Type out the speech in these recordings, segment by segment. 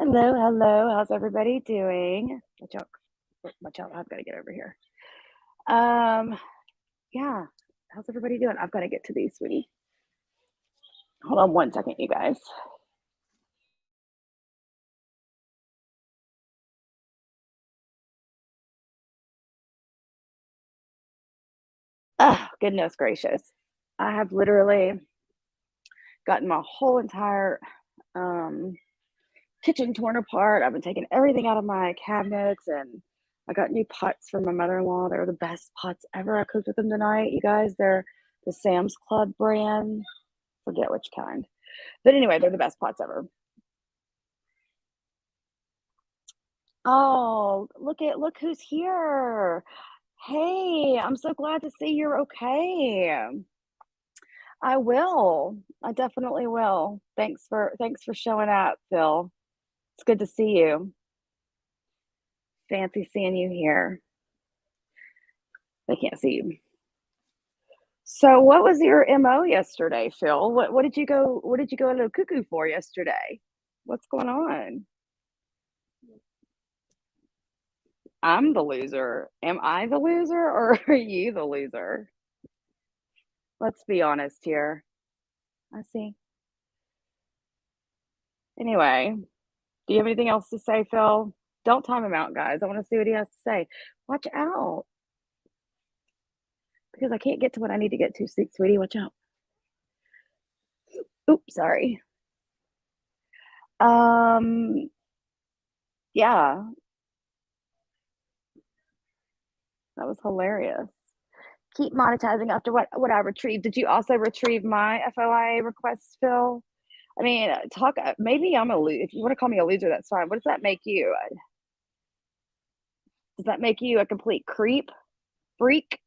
Hello, hello. How's everybody doing? Watch out. I've got to get over here. Um, yeah. How's everybody doing? I've got to get to these, sweetie. Hold on one second, you guys. Oh, goodness gracious. I have literally gotten my whole entire um kitchen torn apart. I've been taking everything out of my cabinets and I got new pots from my mother-in-law. They're the best pots ever. I cooked with them tonight. You guys, they're the Sam's Club brand. Forget which kind. But anyway, they're the best pots ever. Oh, look who's here. Hey, I'm so glad to see you're okay. I will. I definitely will. Thanks for showing up, Phil. It's good to see you. Fancy seeing you here. They can't see you. So what was your MO yesterday, Phil? What did you go a little cuckoo for yesterday? What's going on? I'm the loser. Am I the loser or are you the loser? Let's be honest here. I see. Anyway, do you have anything else to say, Phil? Don't time him out, guys. I want to see what he has to say. Watch out, because I can't get to what I need to get to, sweetie. Watch out. Oops, sorry. Um, yeah, that was hilarious. Keep monetizing after what I retrieved. Did you also retrieve my FOIA requests, Phil? I mean, talk. Maybe I'm a loser. If you want to call me a loser, that's fine. What does that make you? Does that make you a complete creep, freak?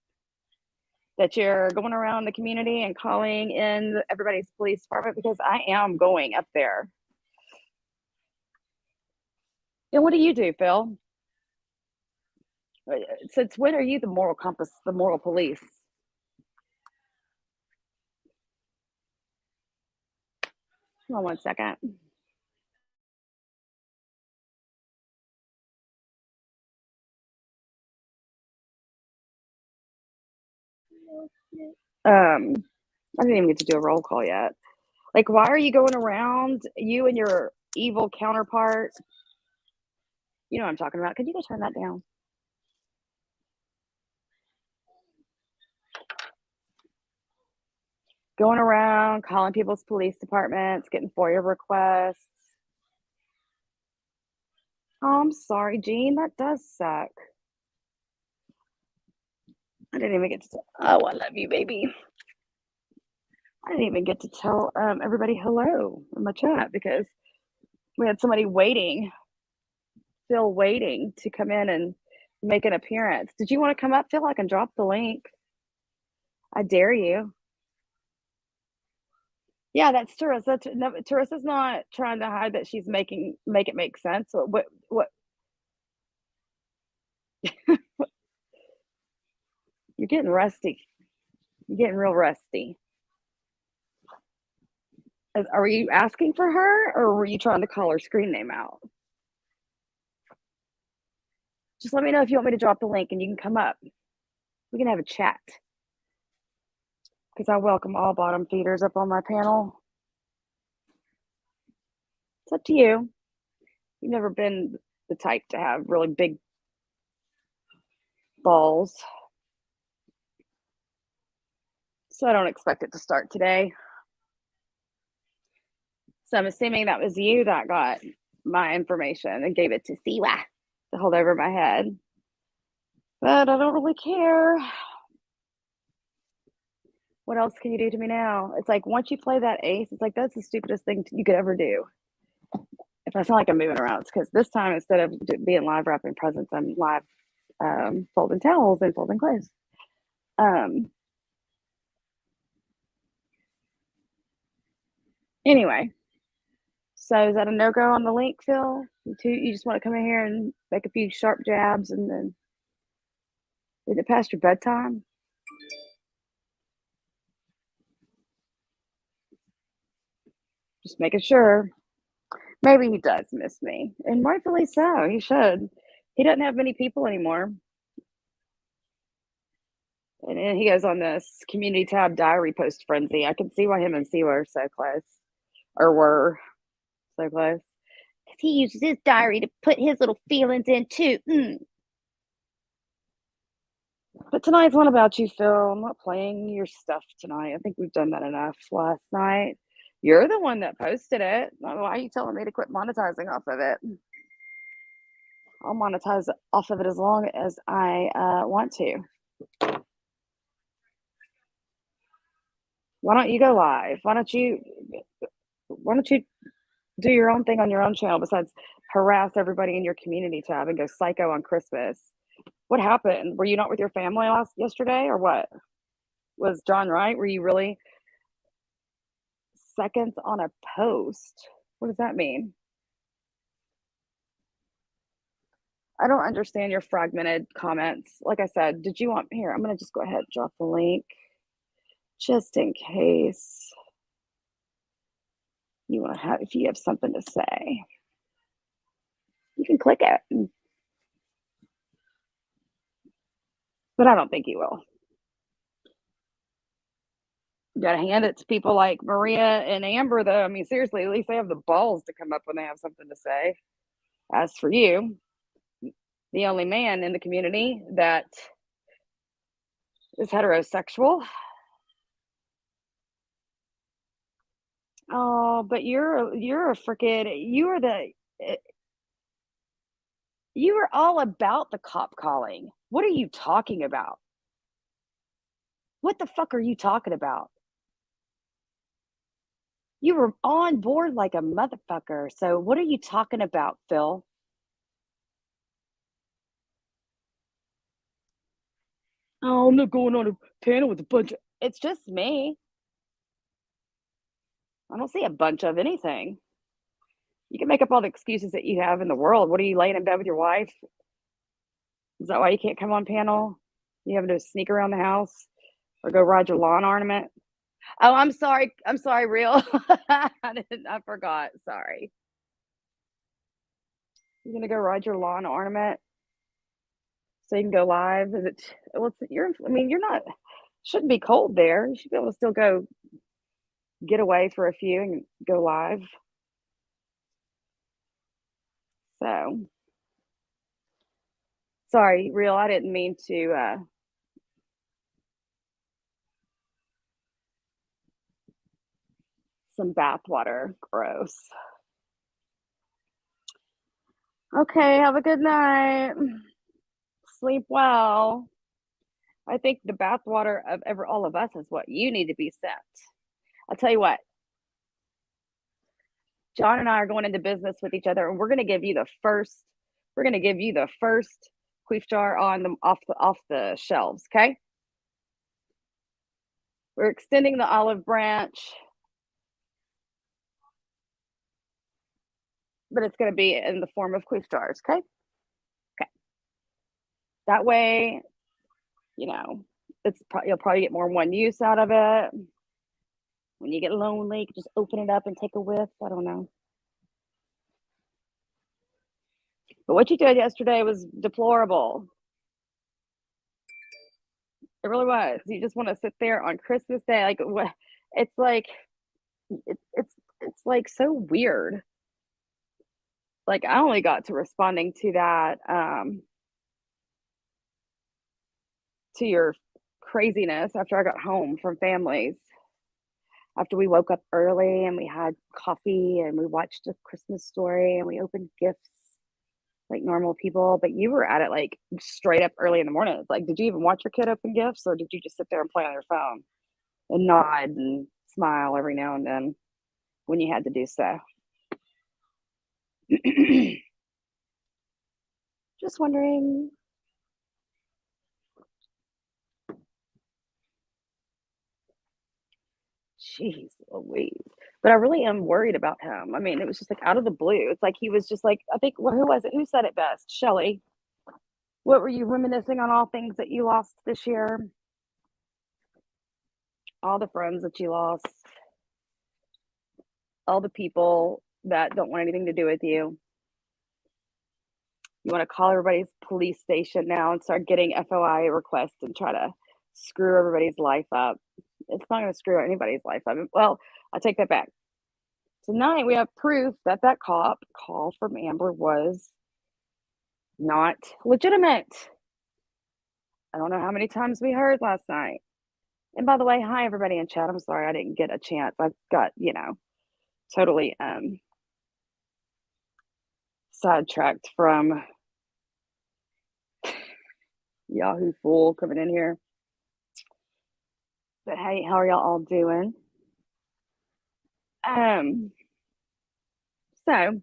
That you're going around the community and calling in everybody's police department, because I am going up there. And what do you do, Phil? Since when are you the moral compass, the moral police? Hold on one second. I didn't even get to do a roll call yet. Like, why are you going around, you and your evil counterpart? You know what I'm talking about. Could you go turn that down? Going around calling people's police departments, getting FOIA requests. Oh, I'm sorry, Jean. That does suck. I didn't even get to. Oh, I love you, baby. I didn't even get to tell everybody hello in my chat because we had somebody waiting, Phil waiting to come in and make an appearance. Did you want to come up, Phil? I can drop the link. I dare you. Yeah, that's Teresa. No, Teresa's not trying to hide that she's make it make sense. What you're getting rusty. You're getting real rusty. Are you asking for her or were you trying to call her screen name out? Just let me know if you want me to drop the link and you can come up. We can have a chat. Because I welcome all bottom feeders up on my panel. It's up to you. You've never been the type to have really big balls. So I don't expect it to start today. So I'm assuming that was you that got my information and gave it to Siwa to hold over my head. But I don't really care. What else can you do to me now? It's like once you play that ace, it's like that's the stupidest thing you could ever do. If I sound like I'm moving around, it's because this time instead of being live wrapping presents, I'm live folding towels and folding clothes. Anyway, so is that a no go on the link, Phil? You just want to come in here and make a few sharp jabs and then is it past your bedtime? Just making sure. Maybe he does miss me, and rightfully so, he should. He doesn't have many people anymore, and then he goes on this community tab diary post frenzy. I can see why him and Siwa are so close, or were so close. 'Cause he uses his diary to put his little feelings in too. But tonight's not about you, Phil. I'm not playing your stuff tonight. I think we've done that enough last night. You're the one that posted it. Why are you telling me to quit monetizing off of it? I'll monetize off of it as long as I want to. Why don't you go live? Why don't you do your own thing on your own channel besides harass everybody in your community tab and go psycho on Christmas? What happened? Were you not with your family yesterday or what? Was John right? Were you really seconds on a post? What does that mean? I don't understand your fragmented comments. Like I said, did you want here? I'm gonna just go ahead and drop the link just in case you want to have if you have something to say. You can click it. But I don't think you will. You gotta hand it to people like Maria and Amber, though. I mean, seriously, at least they have the balls to come up when they have something to say. As for you, the only man in the community that is heterosexual. Oh, but you're a freaking you are all about the cop calling. What are you talking about? What the fuck are you talking about? You were on board like a motherfucker. So what are you talking about, Phil? Oh, I'm not going on a panel with a bunch of. It's just me. I don't see a bunch of anything. You can make up all the excuses that you have in the world. What are you laying in bed with your wife? Is that why you can't come on panel? You having to sneak around the house or go ride your lawn ornament? Oh, I'm sorry. I'm sorry, real. I forgot. Sorry. You're gonna go ride your lawn ornament so you can go live. Is it? Well, you're. I mean, you're not. Shouldn't be cold there. You should be able to still go get away for a few and go live. So sorry, real. I didn't mean to. Some bath water. Gross. Okay. Have a good night. Sleep well. I think the bath water of ever all of us is what you need to be sent. I'll tell you what. John and I are going into business with each other, and we're going to give you the first. We're going to give you the first queef jar on them off the shelves. Okay. We're extending the olive branch, but it's going to be in the form of queef jars. Okay. Okay. That way, you know, you'll probably get more one use out of it. When you get lonely, you can just open it up and take a whiff. I don't know. But what you did yesterday was deplorable. It really was. You just want to sit there on Christmas Day, like what? It's like it's like so weird. Like I only got to responding to that to your craziness after I got home from families. After we woke up early and we had coffee and we watched A Christmas Story and we opened gifts like normal people, but you were at it like straight up early in the morning. It's like, did you even watch your kid open gifts or did you just sit there and play on your phone and nod and smile every now and then when you had to do so? Just wondering. Jeez Louise. But I really am worried about him. I mean, it was just like out of the blue. It's like he was just like, I think, well, who was it? Who said it best? Shelly. What were you reminiscing on all things that you lost this year? All the friends that you lost, all the people. that don't want anything to do with you. You want to call everybody's police station now and start getting FOI requests and try to screw everybody's life up. It's not going to screw anybody's life up. Well, I take that back. Tonight we have proof that that call from Amber was not legitimate. I don't know how many times we heard last night. And by the way, hi everybody in chat. I'm sorry I didn't get a chance. I got, totally sidetracked from Yahoo Fool coming in here. But hey, how are y'all all doing? So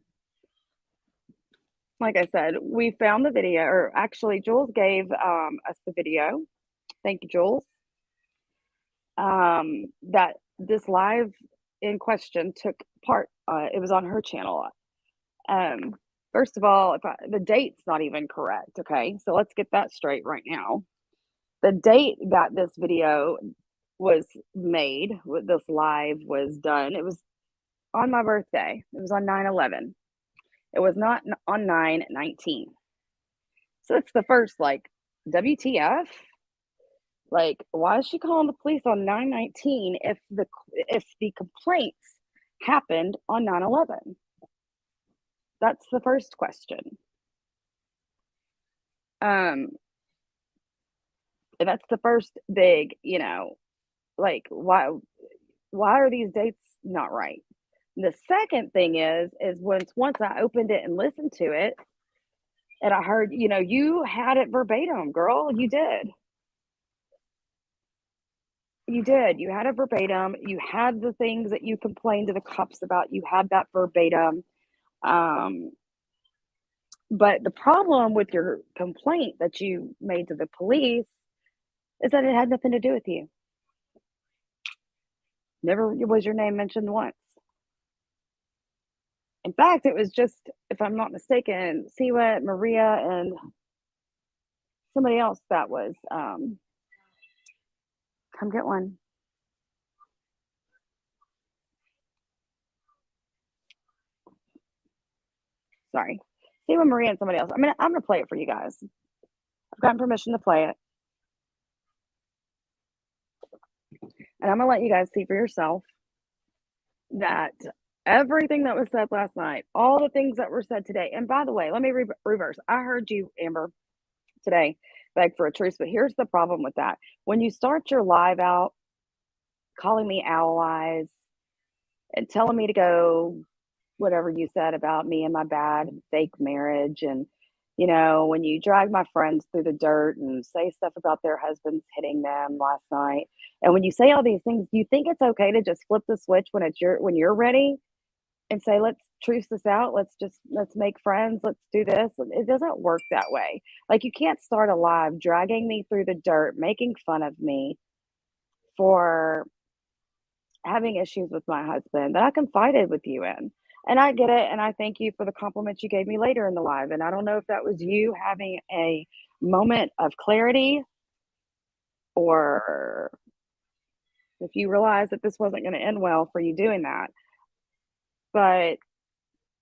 like I said, we found the video, or actually Jules gave us the video. Thank you, Jules. That this live in question took part. It was on her channel. First of all, the date's not even correct. Okay, so let's get that straight right now. The date that this video was made, this live was done, it was on my birthday. It was on 9/11. It was not on 9/19. So it's the first, like, WTF? Like, why is she calling the police on 9/19 if the complaints happened on 9/11? That's the first question. And that's the first big, like, why are these dates not right? The second thing is once I opened it and listened to it, and I heard, you had it verbatim, girl. You did. You did. You had it verbatim. You had the things that you complained to the cops about. You had that verbatim. But the problem with your complaint that you made to the police is that it had nothing to do with you. Never was your name mentioned once. In fact, it was just, if I'm not mistaken, Siwa, Maria, and somebody else that was, come get one. Sorry. Siwa, Maria, and somebody else. I'm going to play it for you guys. I've gotten permission to play it. And I'm going to let you guys see for yourself that everything that was said last night, all the things that were said today, and by the way, let me reverse. I heard you, Amber, today beg for a truce, but here's the problem with that. When you start your live out calling me owl eyes and telling me to go whatever you said about me and my bad fake marriage, and when you drag my friends through the dirt and say stuff about their husbands hitting them last night, and when you say all these things, you think it's okay to just flip the switch when you're ready and say, let's truce this out, let's make friends, let's do this. It doesn't work that way. Like, you can't start a live dragging me through the dirt, making fun of me for having issues with my husband that I confided with you in. And I get it, and I thank you for the compliments you gave me later in the live. And I don't know if that was you having a moment of clarity, or if you realized that this wasn't going to end well for you doing that. But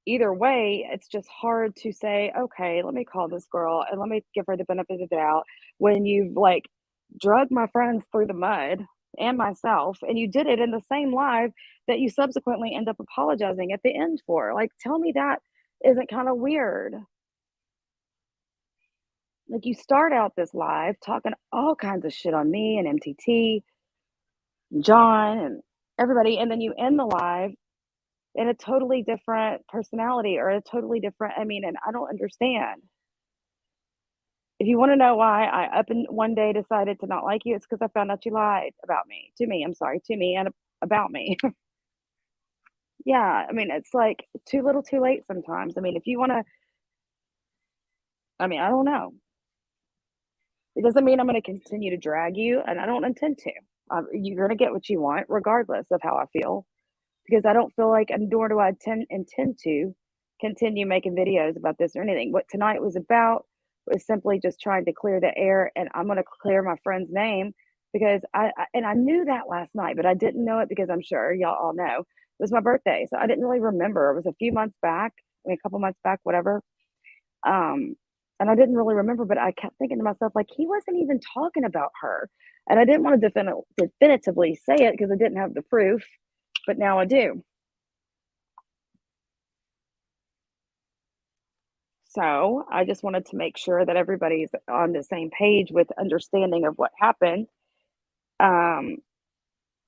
either way, it's just hard to say, okay, let me call this girl and let me give her the benefit of the doubt when you've, like, drug my friends through the mud and myself, and you did it in the same live that you subsequently end up apologizing at the end for. Like, tell me that isn't kind of weird. Like, you start out this live talking all kinds of shit on me and MTT, and John, and everybody, and then you end the live in a totally different personality, or a totally different, and I don't understand. If you want to know why I up in one day decided to not like you, it's because I found out you lied about me, to me, and about me. Yeah, it's like too little too late sometimes. If you want to, I don't know. It doesn't mean I'm going to continue to drag you, and I don't intend to. You're going to get what you want, regardless of how I feel, because I don't feel like, and nor do I intend to continue making videos about this or anything. What tonight was about was simply just trying to clear the air, and I'm going to clear my friend's name, because I knew that last night, but I didn't know it because I'm sure y'all all know It was my birthday, so I didn't really remember. It was a few months back, I mean, a couple months back, whatever. Um, and I didn't really remember, but I kept thinking to myself, like, he wasn't even talking about her. And I didn't want to definitively say it because I didn't have the proof, but now I do. So I just wanted to make sure that everybody's on the same page with understanding of what happened. Um,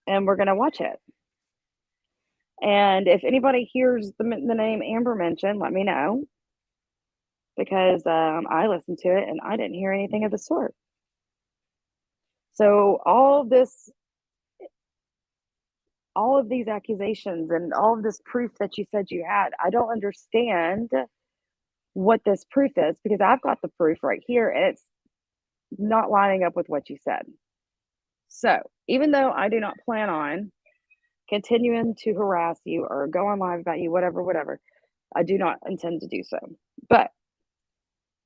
and we're going to watch it. And if anybody hears the name Amber mentioned, let me know, because I listened to it and I didn't hear anything of the sort. So all of these accusations and all of this proof that you said you had, I don't understand what this proof is, because I've got the proof right here and it's not lining up with what you said. So even though I do not plan on continuing to harass you or go on live about you, whatever, I do not intend to do so. But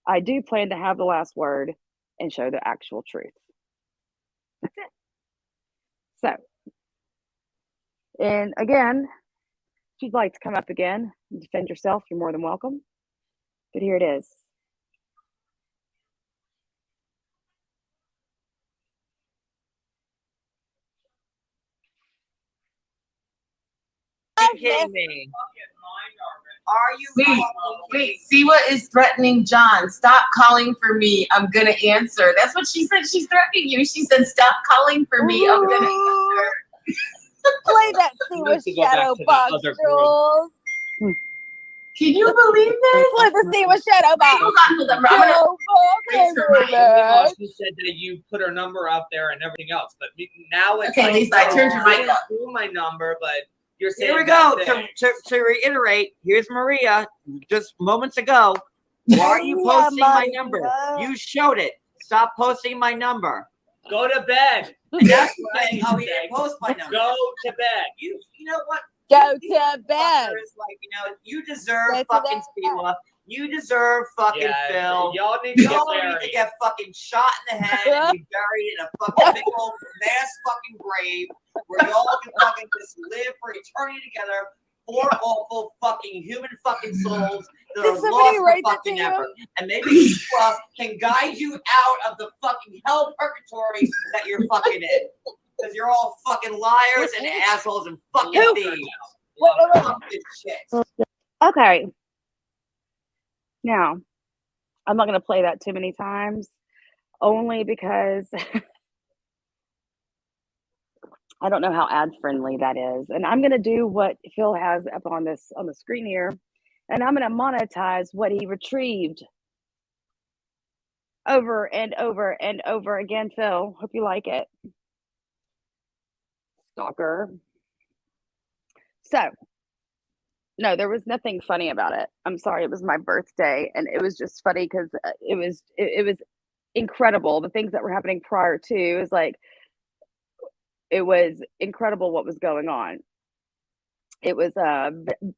I do plan to have the last word and show the actual truth. That's it. So, and again, if you'd like to come up again and defend yourself, you're more than welcome. But here it is. Kidding me? Are you Wait, see what is threatening John? Stop calling for me. I'm gonna answer. That's what she said. She's threatening you. She said, stop calling for me. I'm gonna answer. play that scene with Shadow Box, Jules? Can you believe this? Play the scene with Shadow Box. Hold on. I'm gonna raise her mic. Well, she said that you put her number out there and everything else, but now it's Okay, Lisa, I turned your mic up. Do my number, but you're saying here we go. To reiterate, here's Maria. Just moments ago, why are you posting my number? You showed it. Stop posting my number. Go to bed. That's right. Oh, he didn't post my number. Go to bed. You know what? Go to bed. Like, you deserve fucking Stila. You deserve fucking Phil. Y'all need to get fucking shot in the head and be buried in a fucking big old mass fucking grave where y'all can fucking just live for eternity together. Four awful fucking human fucking souls that are lost for fucking ever. And maybe Stila can guide you out of the fucking hell purgatory that you're fucking in. Because you're all fucking liars and assholes and fucking thieves. Fuck this shit. Okay. Now, I'm not going to play that too many times, only because I don't know how ad friendly that is. And I'm going to do what Phil has up on the screen here, and I'm going to monetize what he retrieved over and over and over again. Phil, hope you like it. Stalker. So, no, there was nothing funny about it. I'm sorry, it was my birthday, and it was just funny because it was incredible. The things that were happening prior to, is like, it was incredible what was going on. It was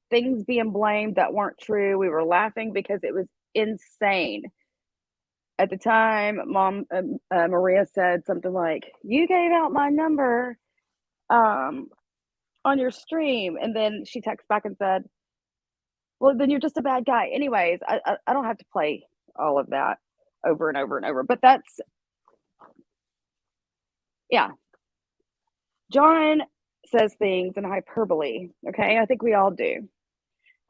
things being blamed that weren't true. We were laughing because it was insane. At the time, Mom Maria said something like, "You gave out my number on your stream," and then she texted back and said, "Well, then you're just a bad guy." Anyways, I don't have to play all of that over and over and over, but that's, yeah. John says things in hyperbole, okay? I think we all do.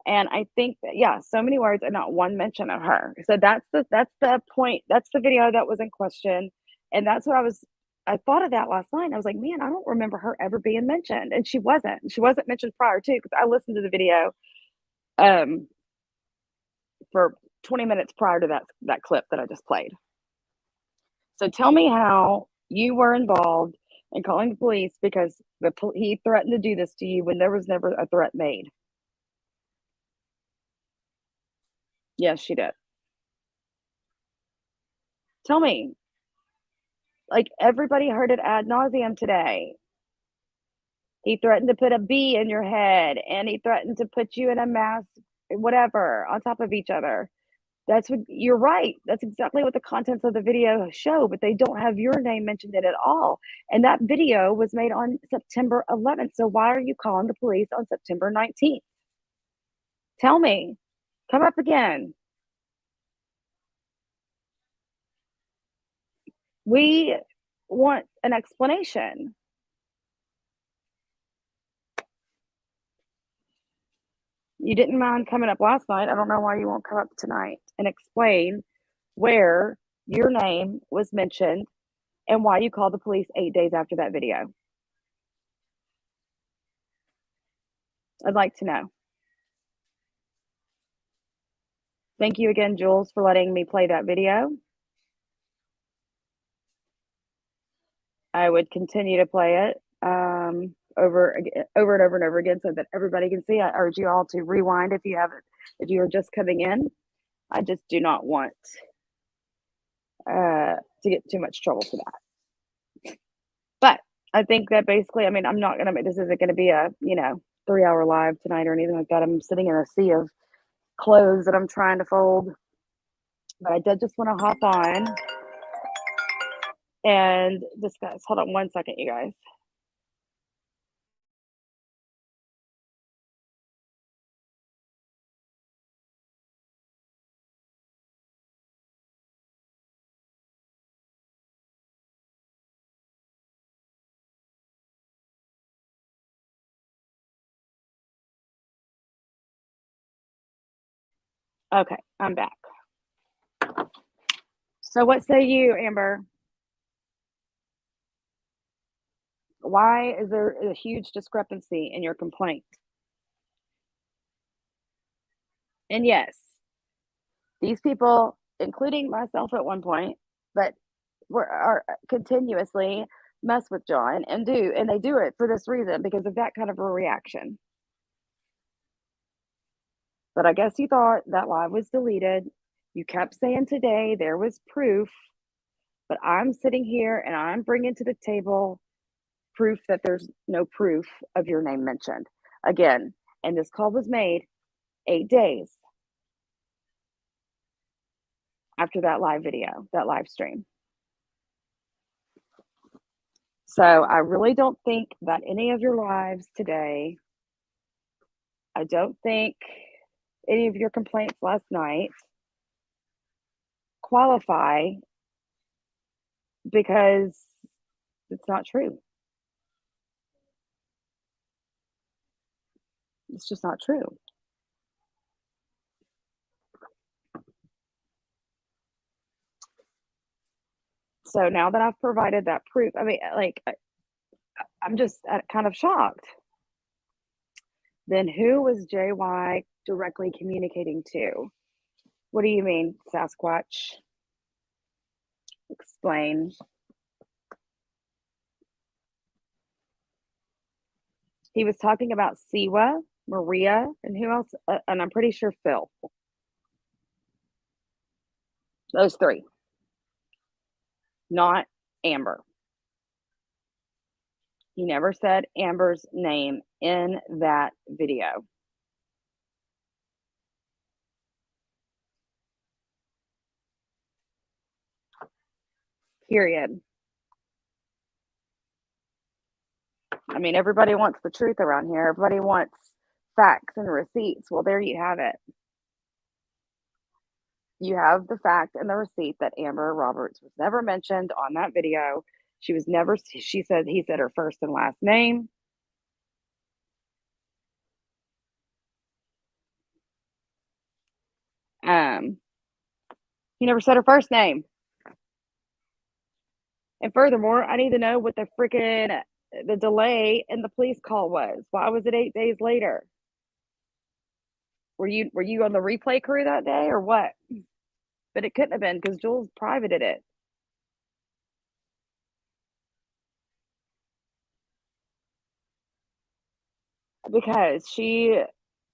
And I think that, yeah, so many words and not one mention of her. So that's the point. That's the video that was in question. And that's what I thought of that last night. I was like, man, I don't remember her ever being mentioned. And she wasn't mentioned prior to, because I listened to the video for 20 minutes prior to that clip that I just played. So tell me how you were involved in calling the police because he threatened to do this to you when there was never a threat made. Yes, she did. Tell me. Like, everybody heard it ad nauseum today. He threatened to put a bee in your head, and he threatened to put you in a mask, whatever, on top of each other. That's what you're right. That's exactly what the contents of the video show, but they don't have your name mentioned in it at all. And that video was made on September 11th. So why are you calling the police on September 19th? Tell me. Come up again. We want an explanation. You didn't mind coming up last night. I don't know why you won't come up tonight and explain where your name was mentioned and why you called the police 8 days after that video. I'd like to know. Thank you again, Jules, for letting me play that video. I would continue to play it over and over again so that everybody can see. I urge you all to rewind if you are just coming in. I just do not want to get too much trouble for that. But I think that basically, I mean, I'm not gonna make this isn't gonna be a 3-hour live tonight or anything like that. I'm sitting in a sea of clothes that I'm trying to fold. But I did just want to hop on and discuss. Hold on one second, you guys. Okay, I'm back. So what say you, Amber? Why is there a huge discrepancy in your complaint? And yes, these people, including myself at one point, but are continuously mess with John and they do it for this reason because of that kind of a reaction. But I guess you thought that live was deleted. You kept saying today there was proof, but I'm sitting here and I'm bringing to the table proof that there's no proof of your name mentioned. Again, and this call was made 8 days after that live video, that live stream. So I really don't think that any of your lives today, I don't think any of your complaints last night qualify because it's not true. It's just not true. So now that I've provided that proof, I mean, like, I'm just kind of shocked. Then who was JY directly communicating to? What do you mean, Sasquatch? Explain. He was talking about Siwa, Maria, and who else? And I'm pretty sure Phil. Those three. Not Amber. He never said Amber's name in that video. Period. I mean, everybody wants the truth around here. Everybody wants facts and receipts. Well, there you have it. You have the fact and the receipt that Amber Roberts was never mentioned on that video. She was never, he said her first and last name. He never said her first name. And furthermore, I need to know what the delay in the police call was. Why was it 8 days later? Were you on the replay crew that day or what? But it couldn't have been because Jules privated it. Because she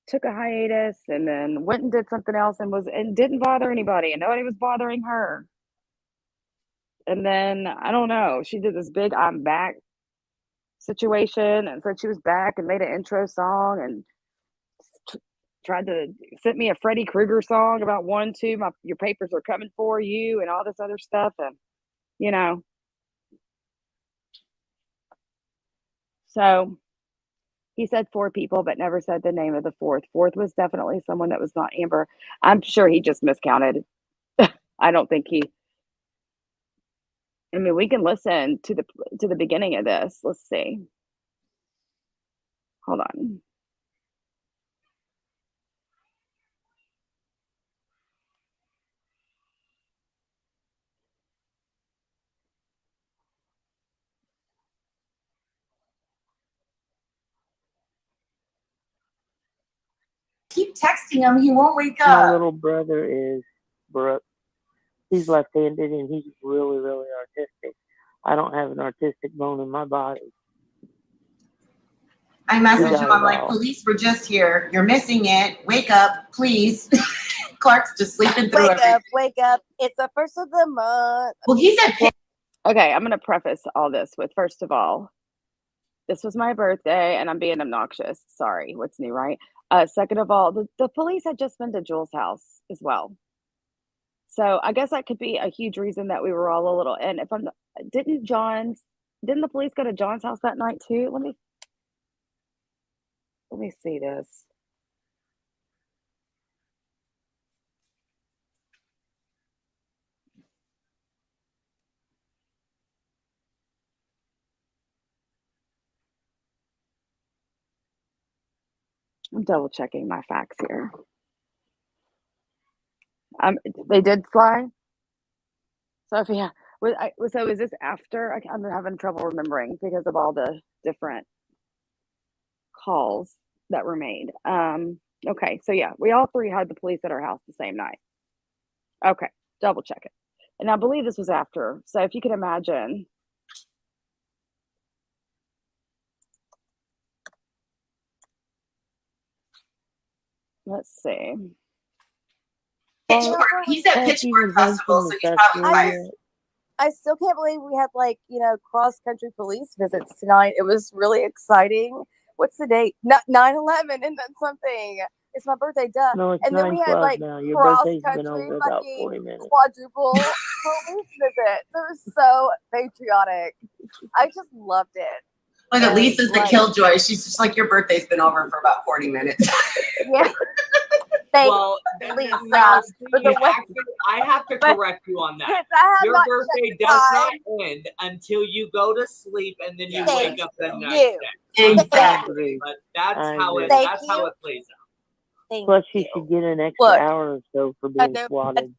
took a hiatus and then went and did something else and didn't bother anybody and nobody was bothering her. And then I don't know, she did this big I'm back situation and said she was back and made an intro song and tried to send me a Freddy Krueger song about 1, 2, your papers are coming for you and all this other stuff. And, you know, so he said 4 people, but never said the name of the fourth. Fourth was definitely someone that was not Amber. I'm sure he just miscounted. I don't think he. I mean, we can listen to the beginning of this. Let's see. Hold on. Keep texting him. He won't wake My up. little brother is Brooke. He's left-handed and he's really, really artistic. I don't have an artistic bone in my body. I We messaged got him. I'm it like, all. police were just here. You're missing it. Wake up, please. Clark's just sleeping through Wake everything. up, wake up. It's the first of the month. Well, he said Okay, I'm going to preface all this with, first of all, this was my birthday and I'm being obnoxious. Sorry, what's new, right? Second of all, the police had just been to Jules' house as well. So I guess that could be a huge reason that we were all a little, and if I'm, didn't the police go to John's house that night too? Let me see this. I'm double checking my facts here. They did fly. So yeah, so is this after? I'm having trouble remembering because of all the different calls that were made. Okay, so yeah, we all 3 had the police at our house the same night. Okay, double check it. And I believe this was after. So if you can imagine. Let's see. Pitchfork. He said Pitchfork Festival, so he's probably fired. I still can't believe we had cross-country police visits tonight. It was really exciting. What's the date? 9/11, isn't that something? It's my birthday, duh. No, it's And then we had 9/12 now. Your birthday's been cross-country over about fucking 40 minutes. quadruple police visits. It was so patriotic. I just loved it. Look at Lisa's the Like- killjoy. She's just like, your birthday's been over for about 40 minutes. Yeah. Thanks, Well, Lisa. now, For the you way- actually, I have to But- correct you on that. Kids, I have Your not birthday checked the does time. not end until you go to sleep and then you Thank wake up the next you. day. Exactly. But that's I how agree. it. Thank That's how you. it plays out. Thank Plus, you you. should get an extra Look, hour or so for I being know swatted.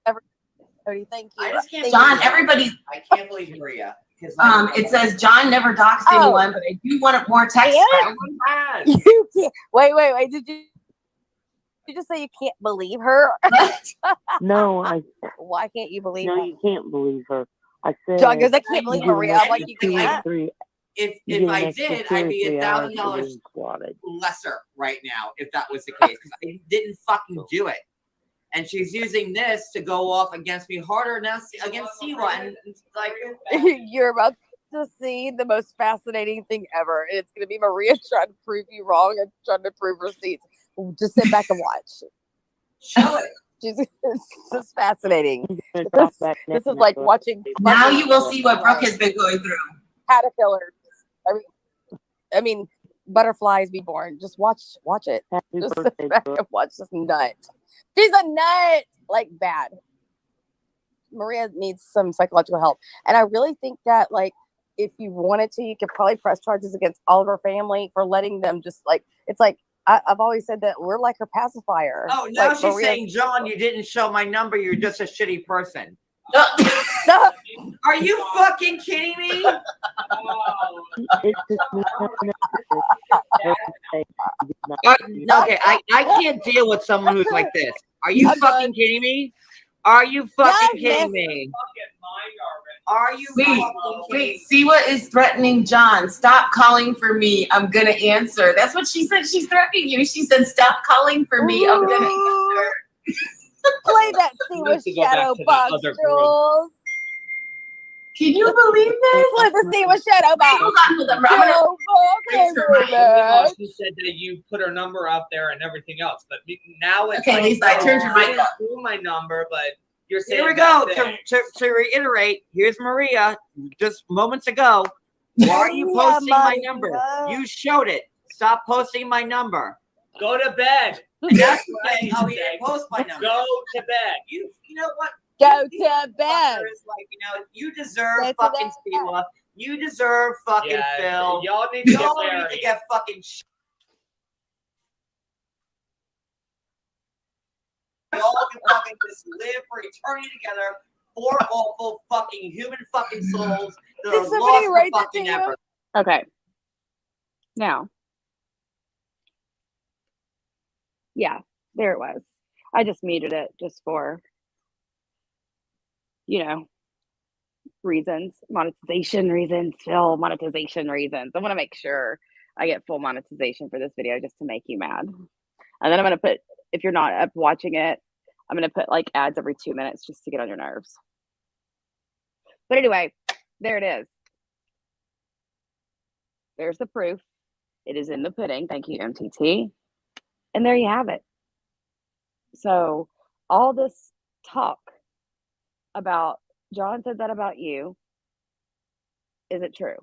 Cody, thank you. I just can't. Thank John, you. everybody, I can't believe Maria. it says John never doxed Oh. anyone, but I do want more text. Yeah. threads. Someone has. You can't. Wait. Did you just say you can't believe her? No, Why can't you believe no, her? you can't believe her. I said John goes, I can't You believe you get Maria. an I'm like, extra you 2 or can't. 3. If You get an I extra did, 2 I'd or be 3 hours for $1,000 being swatted. lesser right now if that was the case because I didn't fucking do it. And she's using this to go off against me harder now against Siwa. And it's like, You're about to see the most fascinating thing ever. It's going to be Maria trying to prove you wrong and trying to prove receipts. Just sit back and watch. show it. It's just fascinating. We're gonna talk back This next is like episode. watching Now fucking you will see what Brooke has been going through. caterpillars. I mean, butterflies be born. Just watch it. Happy Just birthday, sit back Brooke. and watch this nut. She's a nut, like bad. Maria needs some psychological help, and I really think that if you wanted to, you could probably press charges against all of her family for letting them just it's like I've always said that we're like her pacifier. Oh, now Like, she's Maria's- saying, John, you didn't show my number. You're just a shitty person. No, Are you fucking kidding me? It's just me coming up with it. Okay, I can't deal with someone who's like this. Are you I'm fucking done. kidding me? Are you fucking Yes, kidding me? Are you Wait, fucking wait, Siwa is threatening John. Stop calling for me. I'm gonna answer. That's what she said. She's threatening you. She said, stop calling for me. I'm gonna answer. play that We Siwa need to go back shadow to that box, other group. Jules. Can you believe this? Flip the scene with Shadow Wait, hold on, hold on. I'm gonna Shadow fix her mic. Well, she said that you put her number out there and everything else, but now it's Okay, like, Lisa, I turned your mic up. do my number, but you're saying Here we go. that To reiterate, here's Maria. Just moments ago. Why are you Maria, posting my Maria. number? You showed it. Stop posting my number. go to bed. That's what I right. need Oh, to you say. didn't post my number. Go to bed. You know what? Go These to bed. fuckers, like, you deserve Go to fucking bed. Stila. You deserve fucking Yeah, Phil. y'all need to get Y'all need to married. get fucking y'all can fucking just live for eternity together. Four awful fucking human fucking souls that Did are somebody lost for write that to fucking you? ever. Okay. Now, yeah, there it was. I just muted it just for, reasons, monetization reasons, Phil, monetization reasons. I want to make sure I get full monetization for this video just to make you mad. And then I'm going to put, if you're not up watching it, I'm going to put like ads every 2 minutes just to get on your nerves. But anyway, there it is. There's the proof. It is in the pudding. Thank you, MTT. And there you have it. So all this talk about John said that about you, is it true?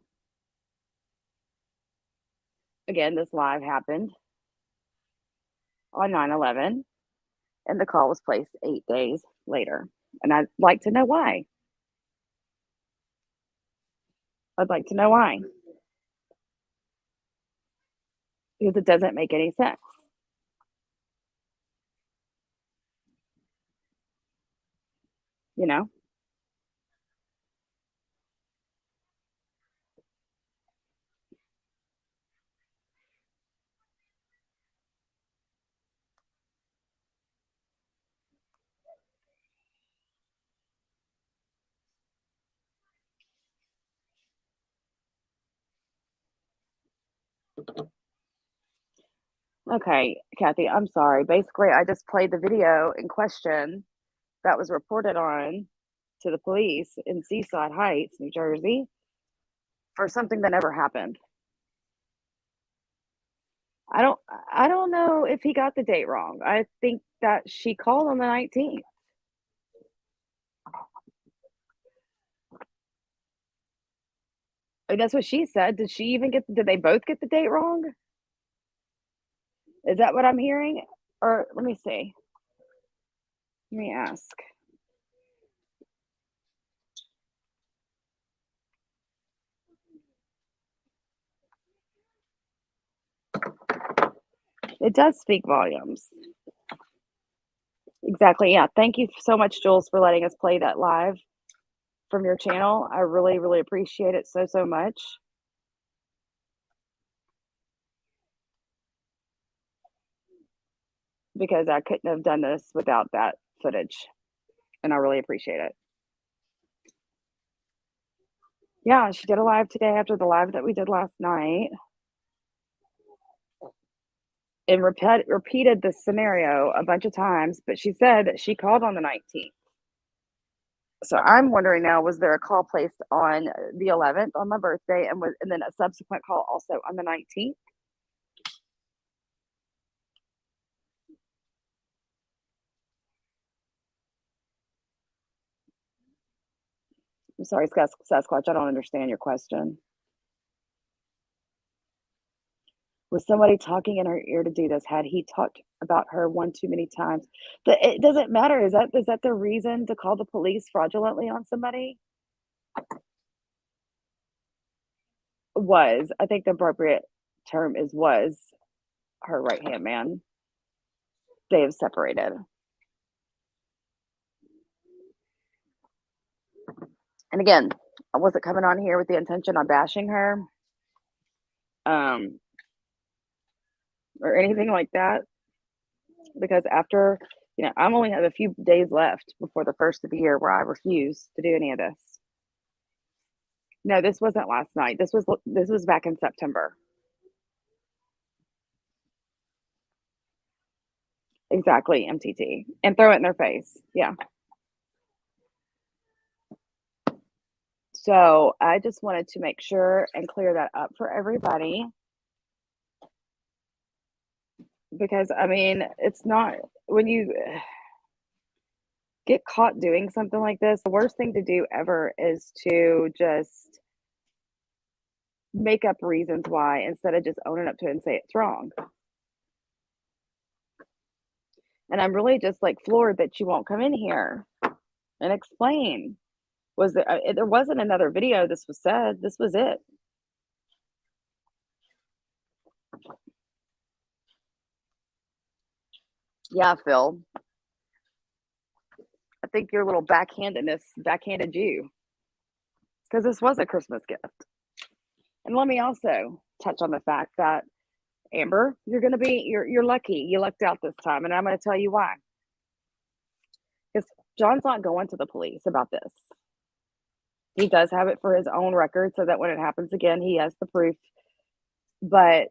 Again, this live happened on 9/11, and the call was placed 8 days later. And I'd like to know why. I'd like to know why. Because it doesn't make any sense. You know? Okay, Kathy, I'm sorry. Basically, I just played the video in question that was reported on to the police in Seaside Heights, New Jersey, for something that never happened. I don't know if he got the date wrong. I think that she called on the 19th. I mean, that's what she said. Did they both get the date wrong? Is that what I'm hearing? Or let me see. Let me ask. It does speak volumes. Exactly. Yeah. Thank you so much, Jules, for letting us play that live from your channel. I really, really appreciate it so, so much. Because I couldn't have done this without that footage. And I really appreciate it. Yeah, she did a live today after the live that we did last night. And repeated this scenario a bunch of times, but she said that she called on the 19th. So I'm wondering now, was there a call placed on the 11th on my birthday and then a subsequent call also on the 19th? I'm sorry, Sasquatch, I don't understand your question. Was somebody talking in her ear to do this? Had he talked about her one too many times? But it doesn't matter. Is that the reason to call the police fraudulently on somebody? I think the appropriate term was her right-hand man. They have separated. And again, I wasn't coming on here with the intention of bashing her. Or anything like that, because after, I only have a few days left before the first of the year where I refuse to do any of this. No, this wasn't last night. This was back in September. Exactly, MTT, and throw it in their face. Yeah, So I just wanted to make sure and clear that up for everybody. Because I mean, it's not when you get caught doing something like this, the worst thing to do ever is to just make up reasons why instead of just owning up to it and say it's wrong. And I'm really just like floored that you won't come in here and explain. Was there wasn't another video this was said. This was it. Yeah, Phil. I think your little backhandedness backhanded you. Because this was a Christmas gift. And let me also touch on the fact that Amber, you're lucky. You lucked out this time, and I'm going to tell you why. Because John's not going to the police about this. He does have it for his own record so that when it happens again, he has the proof. But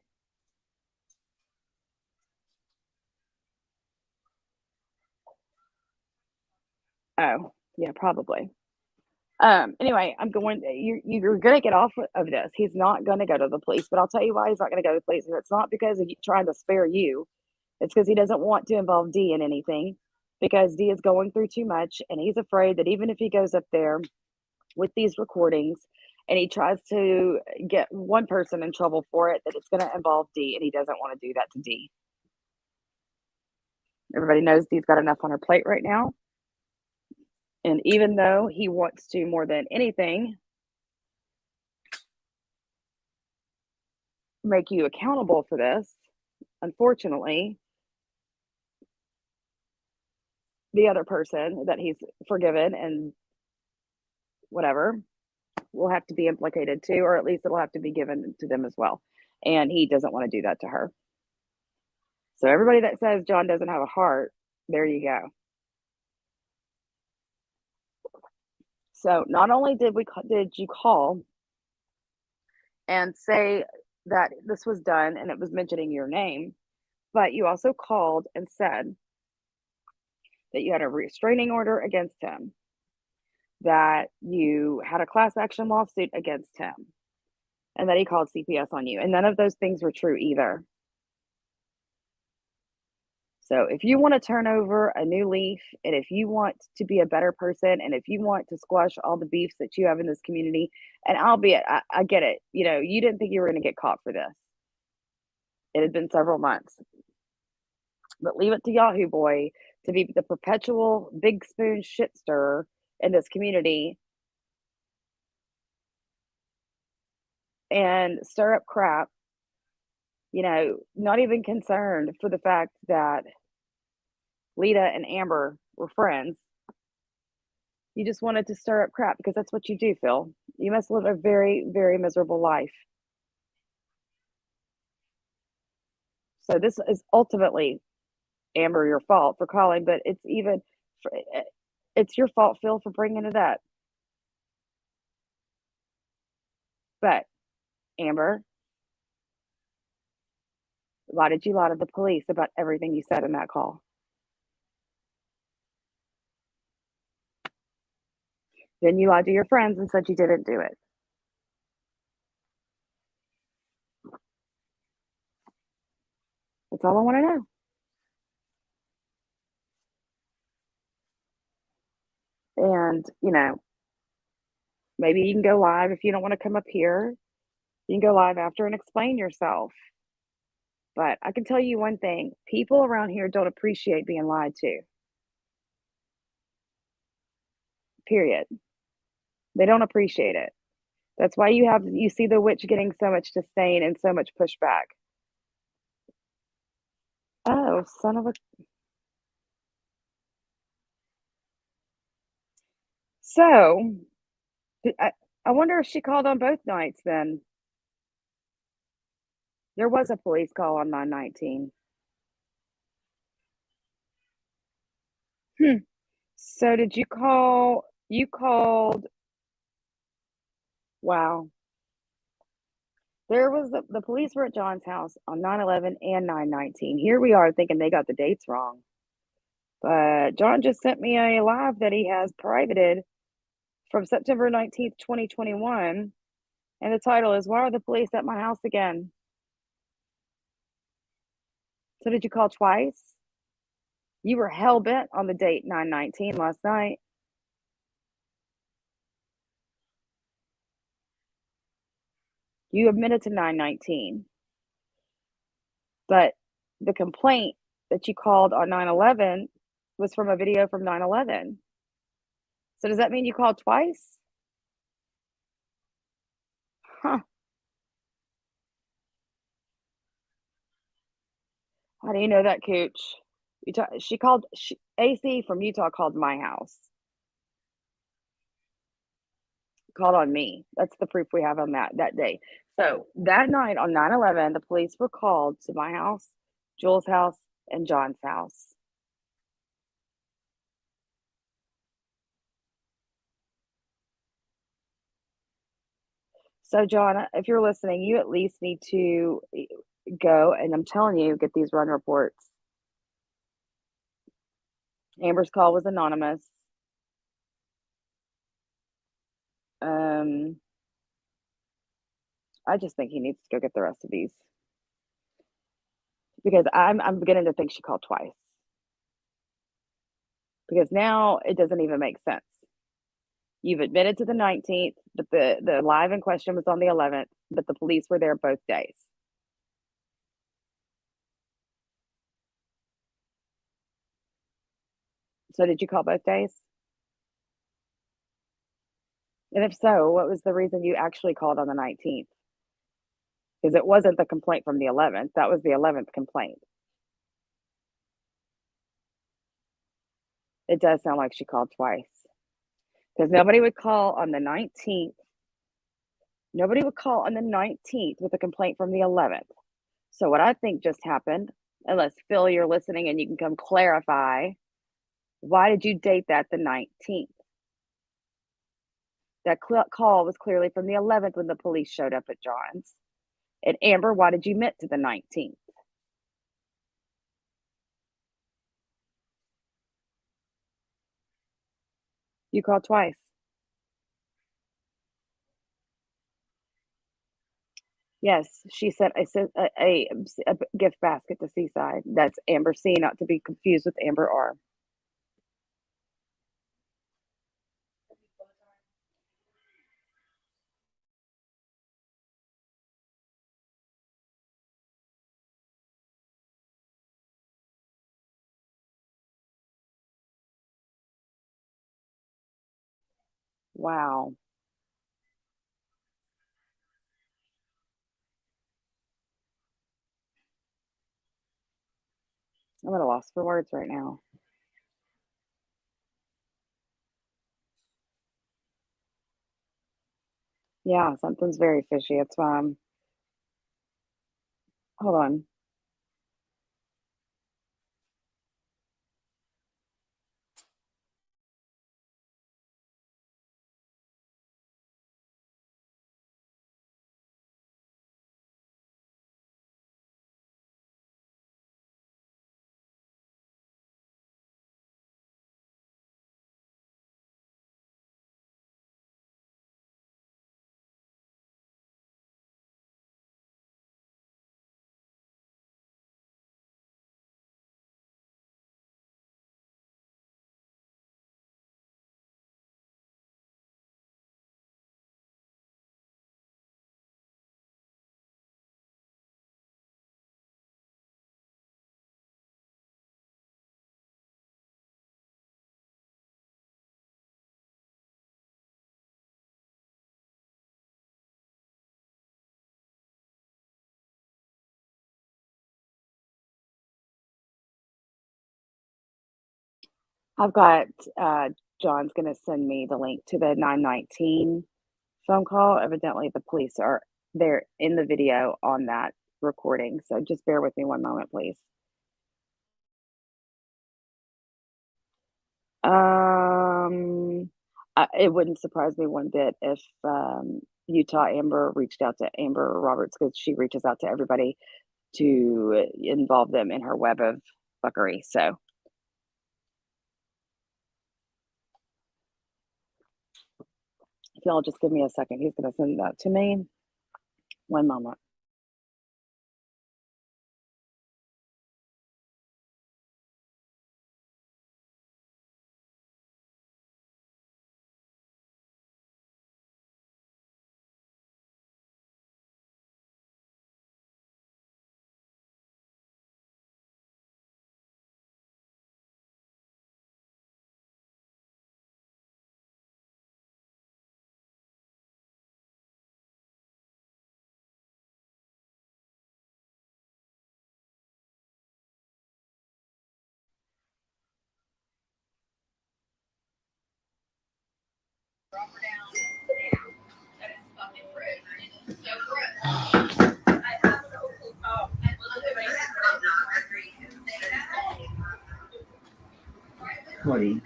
oh, yeah, probably. Anyway, you're gonna get off of this. He's not gonna go to the police, but I'll tell you why he's not gonna go to the police. And it's not because he's trying to spare you. It's because he doesn't want to involve Dee in anything because Dee is going through too much, and he's afraid that even if he goes up there with these recordings and he tries to get one person in trouble for it, that it's gonna involve Dee, and he doesn't want to do that to Dee. Everybody knows Dee's got enough on her plate right now. And even though he wants to more than anything make you accountable for this, unfortunately, the other person that he's forgiven and whatever will have to be implicated too, or at least it'll have to be given to them as well. And he doesn't want to do that to her. So everybody that says John doesn't have a heart, there you go. So not only did you call and say that this was done and it was mentioning your name, but you also called and said that you had a restraining order against him, that you had a class action lawsuit against him, and that he called CPS on you. And none of those things were true either. So if you want to turn over a new leaf, and if you want to be a better person, and if you want to squash all the beefs that you have in this community, and albeit I get it, you didn't think you were going to get caught for this. It had been several months. But leave it to Yahoo Boy to be the perpetual big spoon shit stirrer in this community and stir up crap, not even concerned for the fact that Lita and Amber were friends. You just wanted to stir up crap because that's what you do, Phil. You must live a very, very miserable life. So this is ultimately, Amber, your fault for calling, but it's your fault, Phil, for bringing it up. But Amber, why did you lie to the police about everything you said in that call? Then you lied to your friends and said you didn't do it. That's all I want to know. And, maybe you can go live if you don't want to come up here. You can go live after and explain yourself. But I can tell you one thing, people around here don't appreciate being lied to. Period. They don't appreciate it. That's why you see the witch getting so much disdain and so much pushback. Oh, son of a... So, I wonder if she called on both nights then. There was a police call on 9/19. So did you call? You called. Wow. There was the police were at John's house on 9/11 and 9/19. Here we are thinking they got the dates wrong. But John just sent me a live that he has privated from September 19th, 2021. And the title is, Why Are the Police at My House Again? So did you call twice? You were hell-bent on the date 9/19 last night. You admitted to 9/19. But the complaint that you called on 9/11 was from a video from 9/11. So does that mean you called twice? Huh. How do you know that, Cooch? AC from Utah called my house. Called on me. That's the proof we have on that day. So that night on 9/11, the police were called to my house, Jules' house, and John's house. So, John, if you're listening, you at least need to go, and I'm telling you, get these run reports. Amber's call was anonymous. I just think he needs to go get the rest of these because I'm beginning to think she called twice because now it doesn't even make sense. You've admitted to the 19th, but the live in question was on the 11th, but the police were there both days. So did you call both days? And if so, what was the reason you actually called on the 19th? Because it wasn't the complaint from the 11th. That was the 11th complaint. It does sound like she called twice. Because nobody would call on the 19th. Nobody would call on the 19th with a complaint from the 11th. So what I think just happened, unless Phil, you're listening and you can come clarify, why did you date that the 19th? That call was clearly from the 11th when the police showed up at John's. And Amber, why did you admit to the 19th? You called twice. Yes, she sent a gift basket to Seaside. That's Amber C, not to be confused with Amber R. Wow. I'm at a loss for words right now. Yeah, something's very fishy. It's hold on. I've got John's gonna send me the link to the 919 phone call. Evidently the police are there in the video on that recording. So just bear with me one moment, please. It wouldn't surprise me one bit if Utah Amber reached out to Amber Roberts because she reaches out to everybody to involve them in her web of fuckery. So If y'all just give me a second, he's gonna send that to me. One moment. Cody,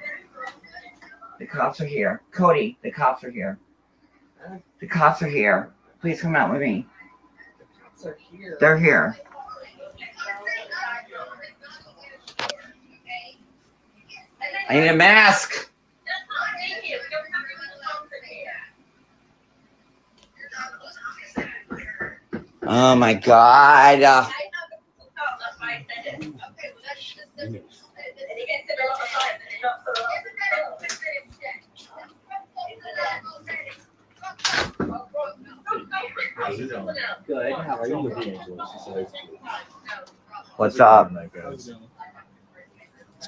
the cops are here. Cody, the cops are here. The cops are here. Please come out with me. They're here. I need a mask. Oh my God. Good. How are you? What's up? What's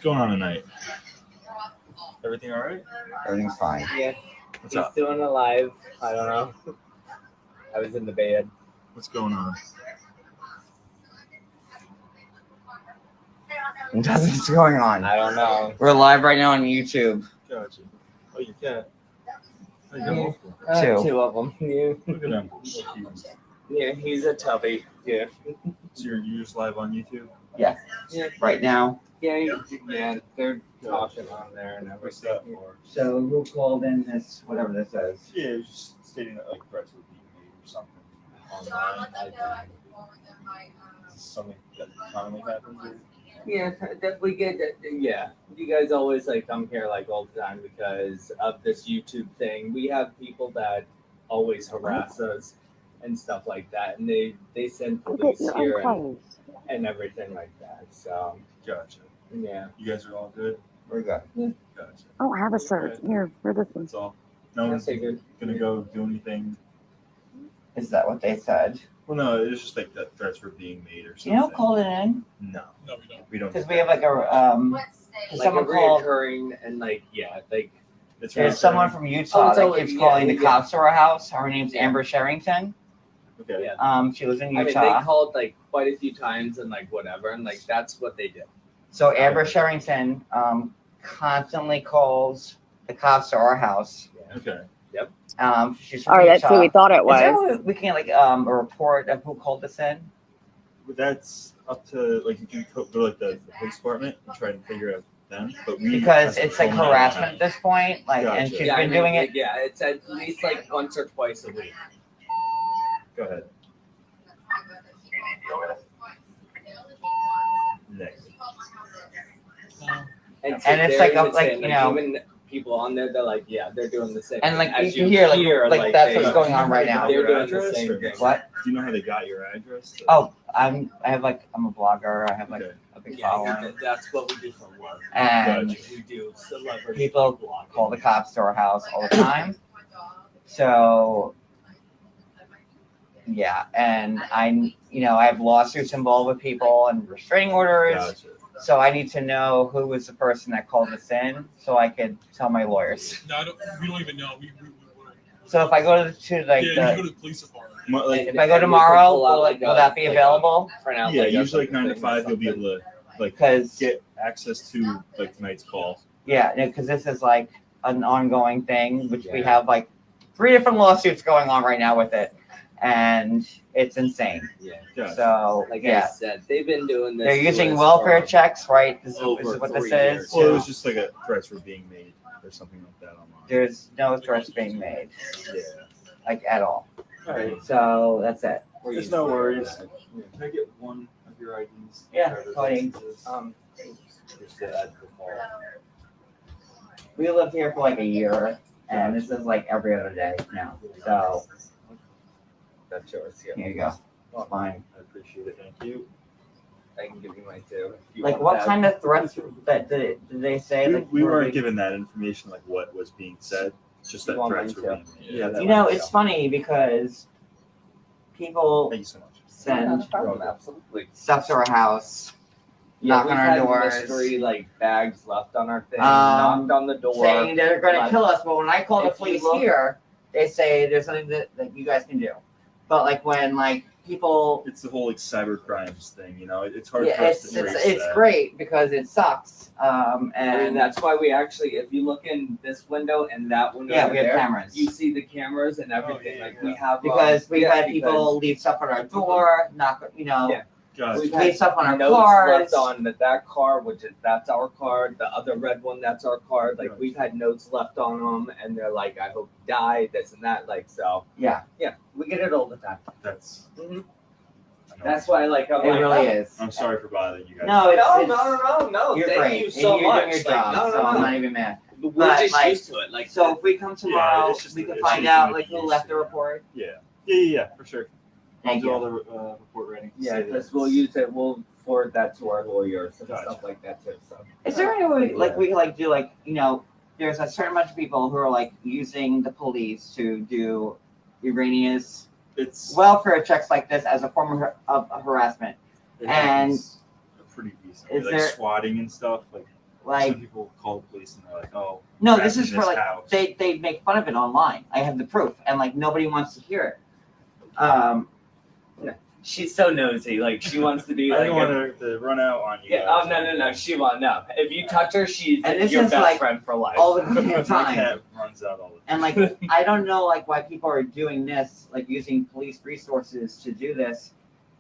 going on tonight? Everything all right? Everything's fine. Yeah. What's He's up? doing it live. I don't know. I was in the bed. What's going on? Nothing's going on. I don't know. We're live right now on YouTube. Gotcha. Oh, your cat. Oh, you got Yeah. multiple. Two. Two of them. Yeah. Look at them. Yeah, he's a tubby. Yeah. So you're just live on YouTube? Yeah. Yeah. Right now. Yeah, they're talking on there and What's everything. that for? So who called in this, whatever this is? Yeah, it was just stating that like threats were being made or something online. Is this something that commonly happens? Or? Yeah, that we get that. Yeah, you guys always like come here like all the time because of this YouTube thing. We have people that always harass us and stuff like that, and they send Go get police your own here clothes. and everything like that. So Gotcha. yeah, You guys are all good? We're good. Gotcha. I don't have a shirt. Here, wear this one. That's all. No I one's figured. gonna go do anything. Is that what they said? Well, no, it's just like that threats were being made or Do something. you know who called it in? No. No, we don't. We don't. Because we have like a like someone a called. reoccurring and like yeah, like It's There's reoccurring. someone from Utah Oh, so that keeps yeah, calling the yeah. cops to our house. Her name's Yeah. Amber Sherrington. Okay. yeah. She lives in I mean, they Utah. called like quite a few times and like whatever, and like that's what they do. So Amber Sherrington constantly calls the cops to our house. Okay. She's from All right, that's Utah. who we thought it Is there a was. way we can get like a report of who called this in? But that's up to like you can go to like the police department and try and figure it out them. But we Because have to it's like phone them harassment out. at this point. Like, and Gotcha. she's Yeah, I been mean, doing like, it. yeah, it's at least like once or twice a week. Go ahead. Next. And it's like you know- even people on there, they're like, yeah, they're doing the same. And thing. like you As can hear like that's they- what's going on right now. They're doing the Address same or- thing. What? Do you know how they got your address? Oh, I'm a blogger. I have like Okay. a big Yeah, following. that's what we do for work. And Gotcha. We do celebrity people blogging. call the cops to our house all the time. So yeah, and I have lawsuits involved with people and restraining orders. Gotcha. So I need to know who was the person that called us in, so I could tell my lawyers. No, we don't even know. We So if I go to like you the, go to the police department. Like, if I go And tomorrow, pull out, will that be like available? Print out yeah, like a usually like 9 to thing or 5, you'll be something. able to like Because get access to like tonight's call. yeah, because this is like an ongoing thing, which we Yeah. have like 3 different lawsuits going on right now with it, and it's insane. Yeah. Gotcha. So Like I yeah, said, they've been doing this. they're to using us welfare for checks, right? This is over what this 3 is. years. Well, it was just like a threats were being made or something like that online. There's no threats being made, Yeah. like at all. Alright. So that's it. We're There's used no to worries. that. Can I get one of your IDs? Yeah, Driver's Cody. licenses? Just to add to the call. We lived here for like a year. and this is like every other day now. So That's yours. Yeah. here you go. It's fine. I appreciate it. Thank you. I can give you mine too. if you Like, want what that. kind of threats that did they say? Like, We were weren't they- given that information, like what was being said. Just that You want threats mine were too? being made. Yeah, that You know, one, it's funny because people Thank you so much. send Not a problem, absolutely. stuff to our house, Yeah, knock we've on our had doors, mystery like bags left on our thing, Um, knocked on the door. saying they're going to like, kill us. But when I call the if you police look- here, they say there's something that you guys can do. But like when like people, It's the whole like cyber crimes thing, you know. It's hard yeah, for us it's to trace it's that. great because it sucks. I mean, And that's why we actually, if you look in this window and that window yeah, over we have there, cameras. you see the cameras and everything. yeah, like yeah. we have Because we've yeah, had because people leave stuff on our door, knock, you know, Yeah. God, we've leave had stuff on our notes cars. left on that car, which is that's our card. The other red one, that's our card. Like Right. we've had notes left on them, and they're like, "I hope you die," this and that. Like so, Yeah, we get it all the time. that's. Mhm. I know. That's why, like, I'm it like, really oh, is. I'm sorry for bothering you guys. No, it's, no. You're Thank great. you and so you're much. doing your Like, job, no, so I'm no. not even mad. We're But, just like, used to it. Like So if we come tomorrow, it's just we the- can it's find something out to like be who used left to. the report. Yeah, for sure. Thank I'll do you. all the report writing. yeah, Say because that we'll it's- use it. We'll forward that to our lawyers and Gotcha. stuff like that too. So Is there any way like we could like do like, you know, there's a certain bunch of people who are like using the police to do erroneous It's welfare checks like this as a form of harassment. it and happens pretty decent. is Like there- swatting and stuff. Like Like some people call the police and they're like, "Oh, no, trapped this is in for like house." they make fun of it online. I have the proof and like nobody wants to hear it. she's so nosy. Like she wants to be I like. don't want to run out on you. Yeah. guys. Oh no. She won't. No. If you touch her, she's And this your is, best like, friend for life. all the My damn time. cat runs out all the time. And like I don't know like why people are doing this, like using police resources to do this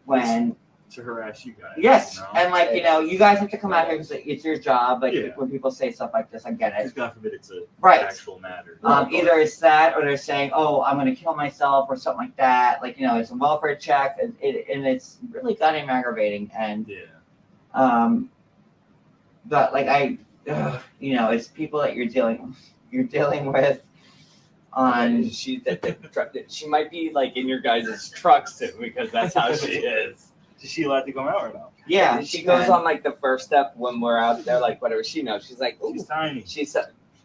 when To harass you guys. yes, You know? and like you know, you guys have to come out here because it's your job. Like Yeah. when people say stuff like this, I get Because it. God forbid it's a Right. actual matter. Either it's that, or they're saying, "Oh, I'm going to kill myself," or something like that. Like you know, it's a welfare check, and it's really goddamn aggravating. And Yeah. but like you know, it's people that you're dealing with on. she she might be like in your guys' trucks too because that's how she is. Is she allowed to come out or no? Yeah, She goes on like the first step when we're out there, like whatever she knows. She's like, ooh, She's tiny. she's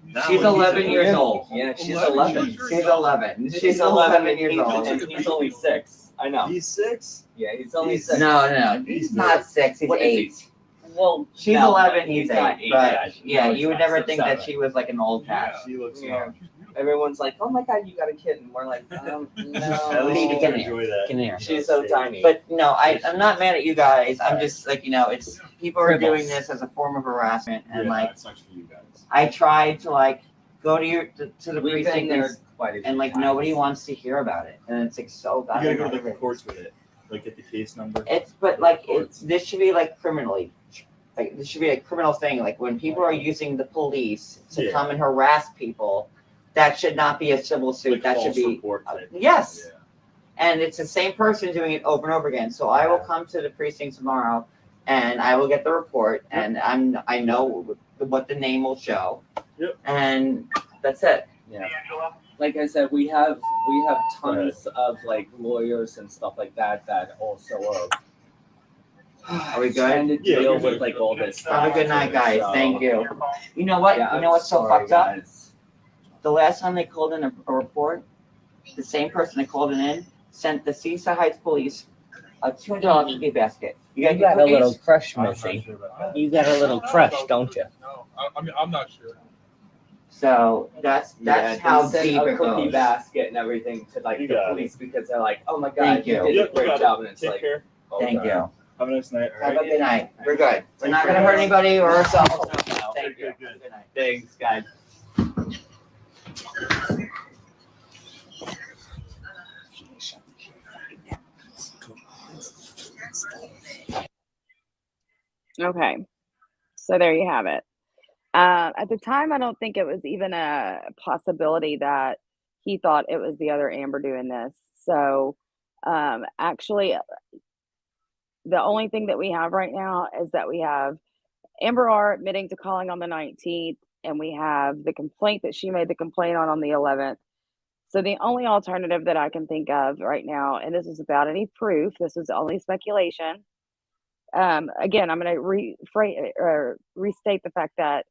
Now She's he's 11 years yeah, old. Yeah, she's 11 11. years She's 11. She's 11 and years he's, old. and he's only 6. I know. He's 6. Yeah, he's only He's- 6. No, he's not 6. He's What is 8. he? Well, She's no, 11. He's not 8. But yeah, no, you would he's never not, think so that 7. she was like an old cat. She looks Yeah. young. Everyone's like, oh my god, you got a kid, and we're like, At no. least you Get can in here. enjoy that. Get in here. She's so tiny. But no, I'm not mad at you guys. I'm just like you know, it's people are Criminals. doing this as a form of harassment, and Yeah, like that sucks for you guys. I tried to like go to the We've been precinct there quite a few and like times. nobody wants to hear about it, and it's like so You gotta go to the aggravating. courts with it. Like get the case number. It's but like this should be like criminally, like this should be a criminal thing. Like when people are using the police to Yeah. come and harass people, that should not be a civil suit. Like that should false be report type. yes. Yeah. And it's the same person doing it over and over again. So I will come to the precinct tomorrow, and I will get the report, and I know what the name will show. Yep. And that's it. Yeah. Like I said, we have tons of like lawyers and stuff like that also Are we good? trying to Yeah, deal you're with good. like all this stuff. Have a good night, guys. So- Thank you. You know what? Yeah, you know what's so sorry, fucked up? guys. The last time they called in a report, the same person that called it in sent the Seaside Heights Police a $200 cookie basket. You You got got a cookies? little crush, I'm not Missy. sure about that. You got a little crush, don't you? No, I mean, I'm not sure. So that's how they deep sent a it cookie goes. basket and everything to like You the got it. police because they're like, oh my god, Thank you you. did Yep, a you great got it. job, and it's Take like, care. Thank you. Have a nice night. All Have right. a good night. We're good. We're Take not care, gonna hurt guys. anybody or ourselves. No, Thank thank you. you. Good. Have a good night. thanks, guys. Okay. So there you have it. At the time, I don't think it was even a possibility that he thought it was the other Amber doing this. So actually, the only thing that we have right now is that we have Amber R admitting to calling on the 19th, and we have the complaint that she made the complaint on the 11th. So the only alternative that I can think of right now, and this is without any proof, this is only speculation. Again, I'm going to restate the fact that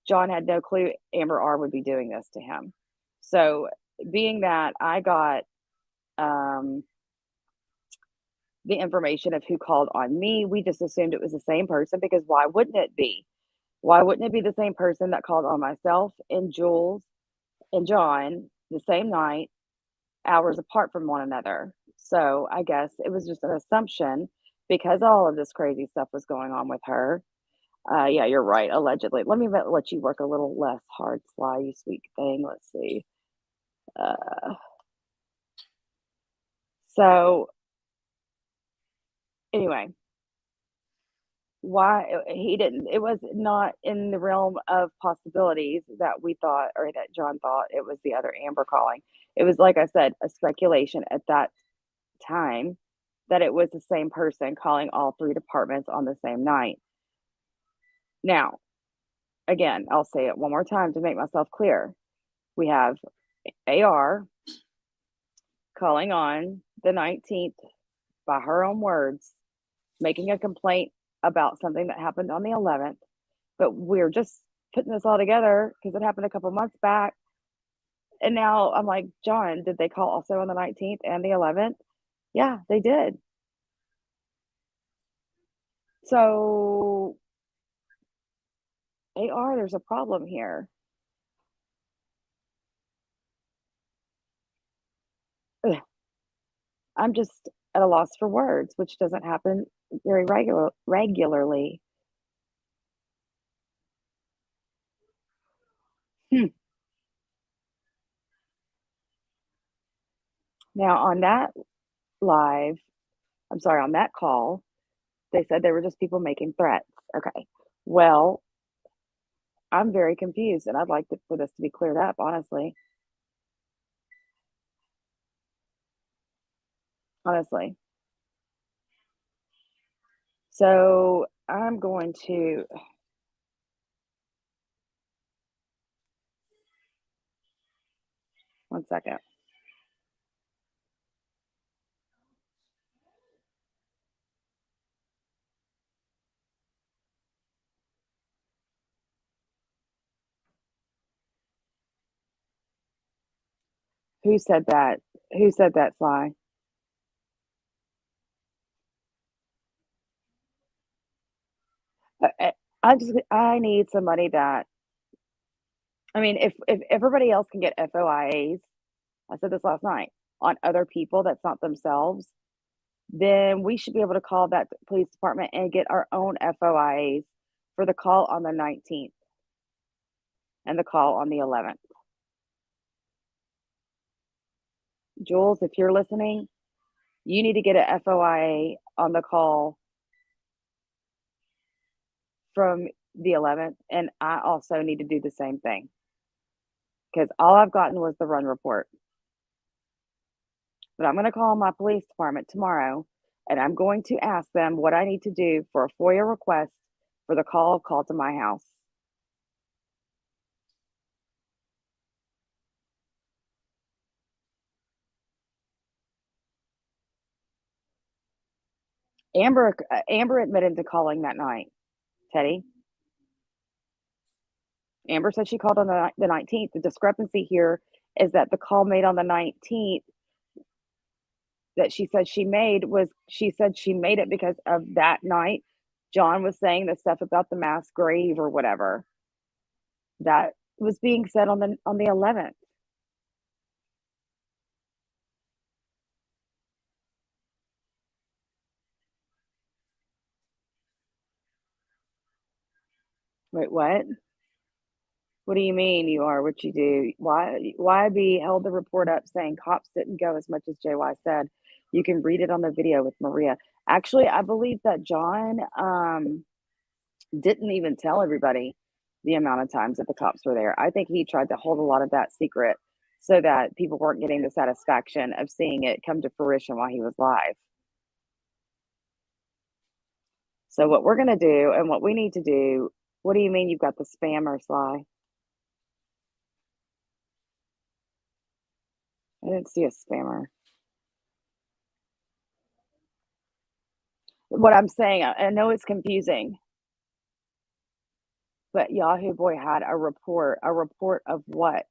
John had no clue Amber R would be doing this to him. So being that I got the information of who called on me, we just assumed it was the same person, because why wouldn't it be? Why wouldn't it be the same person that called on myself and Jules and John the same night, hours apart from one another? So I guess it was just an assumption, because all of this crazy stuff was going on with her. Yeah, you're right. Allegedly. Let me let you work a little less hard, Sly, you sweet thing. Let's see. So anyway, why he didn't, it was not in the realm of possibilities that we thought, or that John thought it was the other Amber calling. It was, like I said, a speculation at that time that it was the same person calling all three departments on the same night. Now, again, I'll say it one more time to make myself clear. We have AR calling on the 19th, by her own words, making a complaint about something that happened on the 11th, but we're just putting this all together because it happened a couple months back. And now I'm like, John, did they call also on the 19th and the 11th? Yeah, they did. So AR, there's a problem here. Ugh. I'm just at a loss for words, which doesn't happen very regularly. Now on that on that call, they said they were just people making threats. Okay. Well, I'm very confused, and I'd like for this to be cleared up, honestly. Honestly. So I'm going to. One second. Who said that? Who said that, Sly? I need somebody that, I mean, if everybody else can get FOIAs, I said this last night, on other people that's not themselves, then we should be able to call that police department and get our own FOIAs for the call on the 19th and the call on the 11th. Jules, if you're listening, you need to get a FOIA on the call from the 11th, and I also need to do the same thing, because all I've gotten was the run report. But I'm going to call my police department tomorrow, and I'm going to ask them what I need to do for a FOIA request for the call to my house. Amber admitted to calling that night, Teddy. Amber said she called on the 19th. The discrepancy here is that the call made on the 19th that she said she made it because of that night John was saying the stuff about the mass grave or whatever that was being said on the 11th. Wait, what? What do you mean you are what you do? YB held the report up saying cops didn't go as much as JY said. You can read it on the video with Maria. Actually, I believe that John didn't even tell everybody the amount of times that the cops were there. I think he tried to hold a lot of that secret so that people weren't getting the satisfaction of seeing it come to fruition while he was live. So what we're going to do and what we need to do, what do you mean you've got the spammer, Sly? I didn't see a spammer. What I'm saying, I know it's confusing, but Yahoo Boy had a report. A report of what?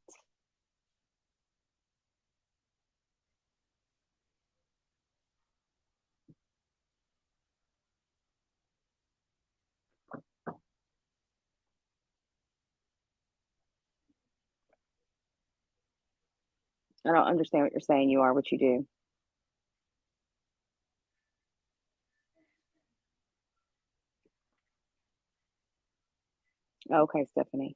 I don't understand what you're saying. You are what you do. Okay, Stephanie.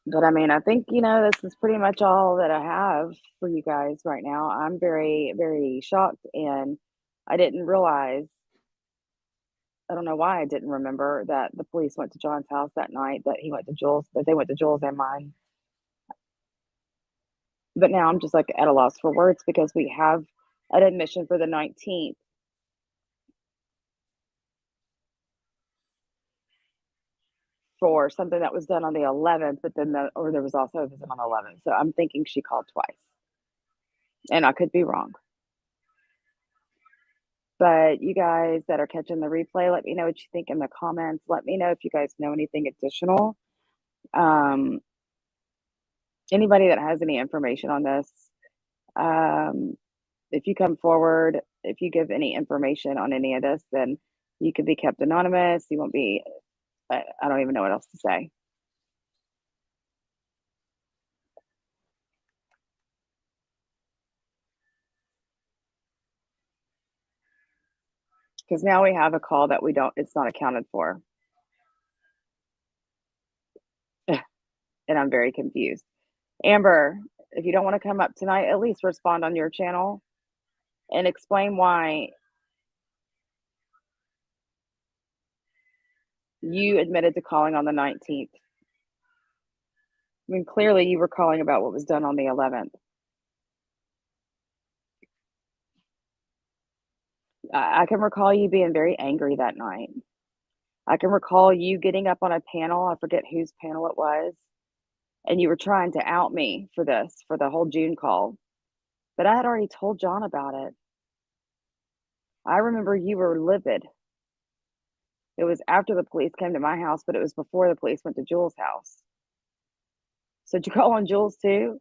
But I mean, I think, this is pretty much all that I have for you guys right now. I'm very, very shocked, and I didn't realize, I don't know why I didn't remember that the police went to John's house that night, that they went to Jules and mine. But now I'm just like at a loss for words because we have an admission for the 19th. For something that was done on the 11th, but then there was also a visit on the 11th. So I'm thinking she called twice, and I could be wrong. But you guys that are catching the replay, let me know what you think in the comments. Let me know if you guys know anything additional. Anybody that has any information on this, if you come forward, if you give any information on any of this, then you could be kept anonymous. You won't be, I don't even know what else to say. Because now we have a call that it's not accounted for. And I'm very confused. Amber, if you don't want to come up tonight, at least respond on your channel and explain why you admitted to calling on the 19th. I mean, clearly you were calling about what was done on the 11th. I can recall you being very angry that night. I can recall you getting up on a panel. I forget whose panel it was. And you were trying to out me for the whole June call. But I had already told John about it. I remember you were livid. It was after the police came to my house, but it was before the police went to Jules' house. So did you call on Jules too?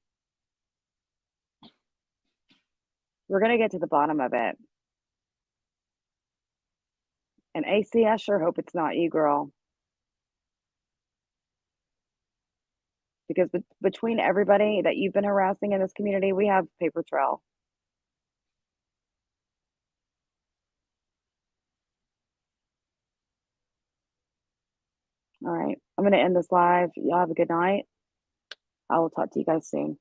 We're going to get to the bottom of it. And AC, I sure hope it's not you, girl. Because between everybody that you've been harassing in this community, we have paper trail. All right. I'm going to end this live. Y'all have a good night. I will talk to you guys soon.